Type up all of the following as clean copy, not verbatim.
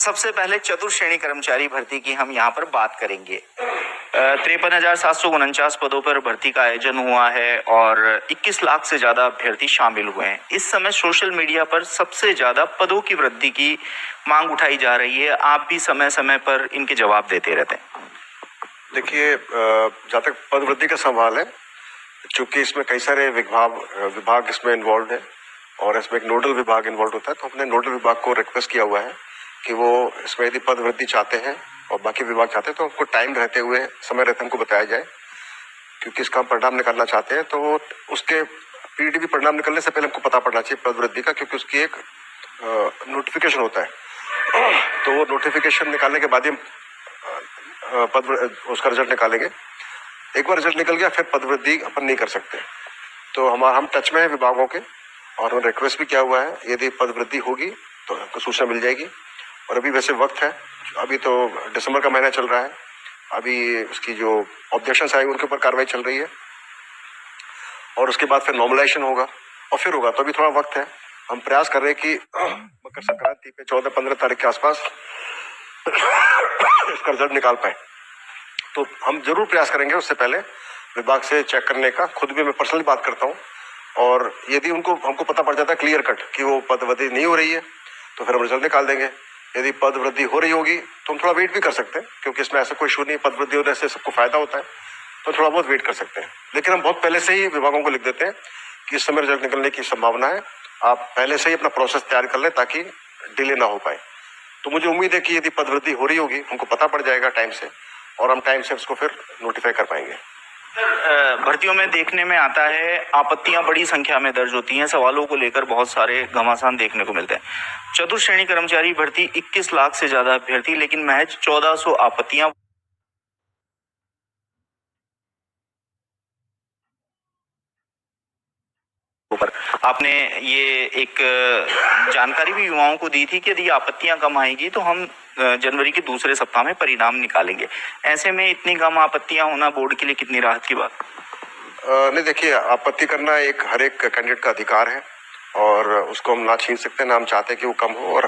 सबसे पहले चतुर्श्रेणी कर्मचारी भर्ती की हम यहाँ पर बात करेंगे। 53,749 पदों पर भर्ती का आयोजन हुआ है और 21 लाख से ज्यादा अभ्यर्थी शामिल हुए हैं। इस समय सोशल मीडिया पर सबसे ज्यादा पदों की वृद्धि की मांग उठाई जा रही है। आप भी समय समय पर इनके जवाब देते रहते हैं। देखिए, जहाँ तक पद वृद्धि का सवाल है, चूंकि इसमें कई सारे विभाग इसमें इन्वॉल्व है और इसमें एक नोडल विभाग इन्वॉल्व होता है, तो हमने नोडल विभाग को रिक्वेस्ट किया हुआ है कि वो इसमें यदि पद वृद्धि चाहते हैं और बाकी विभाग चाहते हैं तो हमको टाइम रहते हुए, समय रहते हमको बताया जाए, क्योंकि इसका परिणाम निकालना चाहते हैं। तो उसके पीडीबी परिणाम निकलने से पहले हमको पता पड़ना चाहिए पद वृद्धि का, क्योंकि उसकी एक नोटिफिकेशन होता है। तो वो नोटिफिकेशन निकालने के बाद ही उसका रिजल्ट निकालेंगे। एक बार रिजल्ट निकल गया फिर पद वृद्धि अपन नहीं कर सकते। तो हम टच में है विभागों के और उन्होंने रिक्वेस्ट भी किया हुआ है, यदि पद वृद्धि होगी तो हमको सूचना मिल जाएगी। और अभी वैसे वक्त है, अभी तो दिसंबर का महीना चल रहा है, अभी उसकी जो ऑब्जेक्शंस आए उनके ऊपर कार्रवाई चल रही है और उसके बाद फिर नॉर्मलाइजेशन होगा और फिर होगा। तो अभी थोड़ा वक्त है। हम प्रयास कर रहे हैं कि मकर संक्रांति पे 14-15 तारीख के आसपास इसका रिजल्ट निकाल पाए। तो हम जरूर प्रयास करेंगे उससे पहले विभाग से चेक करने का। खुद भी मैं पर्सनली बात करता हूँ और यदि हमको पता पड़ जाता है क्लियर कट कि वो पद वृद्धि नहीं हो रही है तो फिर हम रिजल्ट निकाल देंगे। यदि पद वृद्धि हो रही होगी तो हम थोड़ा वेट भी कर सकते हैं, क्योंकि इसमें ऐसा कोई इशू नहीं, पद वृद्धि होने से सबको फायदा होता है, तो थोड़ा बहुत वेट कर सकते हैं। लेकिन हम बहुत पहले से ही विभागों को लिख देते हैं कि इस समय रिजल्ट निकलने की संभावना है, आप पहले से ही अपना प्रोसेस तैयार कर लें ताकि डिले ना हो पाए। तो मुझे उम्मीद है कि यदि पद वृद्धि हो रही होगी हमको पता पड़ जाएगा टाइम से और हम टाइम से उसको फिर नोटिफाई कर पाएंगे। भर्तियों में देखने में आता है आपत्तियां बड़ी संख्या में दर्ज होती हैं, सवालों को लेकर बहुत सारे घमासान देखने को मिलते हैं। चतुर्श्रेणी कर्मचारी भर्ती 21 लाख से ज्यादा अभ्यर्थी, लेकिन महज 1400 आपत्तियां। आपने ये एक जानकारी भी युवाओं को दी थी कि यदि आपत्तियां कम आएगी तो हम जनवरी के दूसरे सप्ताह में परिणाम निकालेंगे। ऐसे में इतनी कम आपत्तियां होना बोर्ड के लिए कितनी राहत की बात? नहीं, देखिए, आपत्ति करना हर एक कैंडिडेट का अधिकार है और उसको हम ना छीन सकते, ना हम चाहते हैं कि वो कम हो। और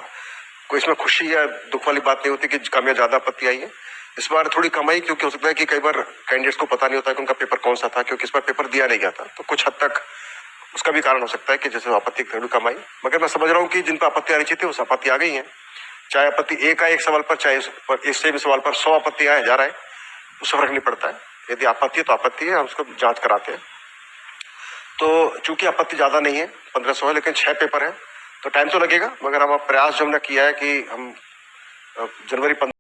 कोई इसमें खुशी या दुख वाली बात नहीं होती कि कम या ज्यादा आपत्ति आई है। इस बार थोड़ी कम आई क्योंकि हो सकता है कि कई बार कैंडिडेट्स को पता नहीं होता कि उनका पेपर कौन सा था, क्योंकि इस बार पेपर दिया नहीं गया था, तो कुछ हद तक उसका भी कारण हो सकता है कि जैसे आपत्ति थोड़ी कम आई। मगर मैं समझ रहा हूँ कि जिन पर आपत्ति आनी चाहिए थी उस आपत्ति आ गई है। चाहे आपत्ति एक आए एक सवाल पर, चाहे इस सेम सवाल पर 100 आपत्ति आए जा रहा है, उससे फर्क नहीं पड़ता है। यदि आपत्ति है तो आपत्ति है, हम उसको जांच कराते हैं। तो चूंकि आपत्ति ज्यादा नहीं है, 1500 है, लेकिन 6 पेपर है, तो टाइम तो लगेगा। मगर हम प्रयास जो हमने किया है कि हम जनवरी